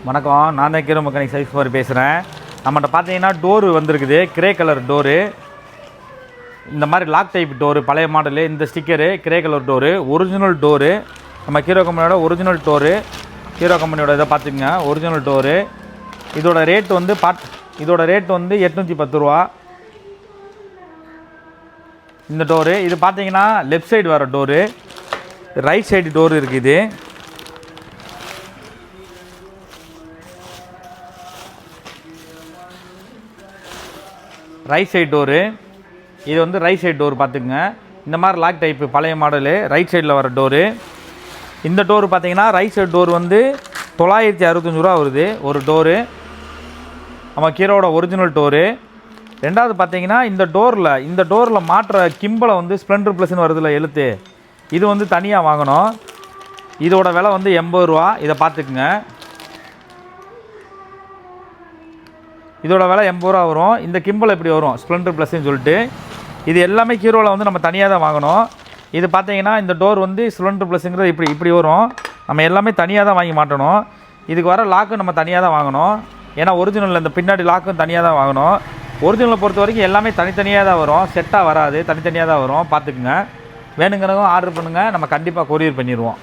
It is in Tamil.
வணக்கம், நான் தான் கீரோ மெக்கானிக் சைஸ் மாதிரி பேசுகிறேன். நம்மகிட்ட பார்த்தீங்கன்னா டோரு வந்திருக்குது, கிரே கலர் டோரு. இந்த மாதிரி லாக் டைப் டோரு, பழைய மாடலு. இந்த sticker grey colour door, original door. நம்ம ஹீரோ கம்பெனியோட ஒரிஜினல் டோரு. ஹீரோ கம்பெனியோட இதை பார்த்துக்குங்க, ஒரிஜினல் டோரு. இதோட ரேட் வந்து இதோட ரேட் வந்து 810 ரூபா இந்த டோரு. இது பார்த்தீங்கன்னா லெஃப்ட் சைடு வர டோரு, ரைட் சைடு டோரு இருக்குது. ரைட் சைடு டோரு, இது வந்து ரைட் சைடு டோர் பார்த்துக்குங்க. இந்த மாதிரி லாக் டைப்பு பழைய மாடலு, ரைட் சைடில் வர டோரு. இந்த டோரு பார்த்தீங்கன்னா ரைட் சைடு டோர் வந்து 965 ரூபா வருது ஒரு டோரு. நம்ம ஹீரோவோட ஒரிஜினல் டோரு. ரெண்டாவது பார்த்தீங்கன்னா இந்த டோரில் மாற்ற கிம்பலை வந்து ஸ்ப்ளெண்டர் ப்ளஸ்ன்னு வருதுல எழுத்து, இது வந்து தனியாக வாங்கணும். இதோட விலை வந்து 80 ரூபா. இதை பார்த்துக்குங்க, இதோட விலை 80 ரூபா வரும். இந்த கிம்பல் எப்படி வரும், ஸ்ப்ளெண்டர் ப்ளஸ்ன்னு சொல்லிட்டு. இது எல்லாமே ஹீரோவில் வந்து நம்ம தனியாக தான் வாங்கணும். இது பார்த்தீங்கன்னா இந்த டோர் வந்து ஸ்ப்ளெண்டர் ப்ளஸ்ங்கிறது இப்படி வரும். நம்ம எல்லாமே தனியாக தான் வாங்கி மாட்டணும். இதுக்கு வர லாக்கும் நம்ம தனியாக தான் வாங்கணும். ஏன்னா ஒரிஜினலில் இந்த பின்னாடி லாக்கும் தனியாக தான் வாங்கணும். ஒரிஜினலை பொறுத்த வரைக்கும் எல்லாமே தனித்தனியாக தான் வரும், செட்டாக வராது, தனித்தனியாக தான் வரும். பார்த்துக்குங்க. வேணுங்கிறவங்க ஆர்டர் பண்ணுங்கள், நம்ம கண்டிப்பாக கொரியர் பண்ணிடுவோம்.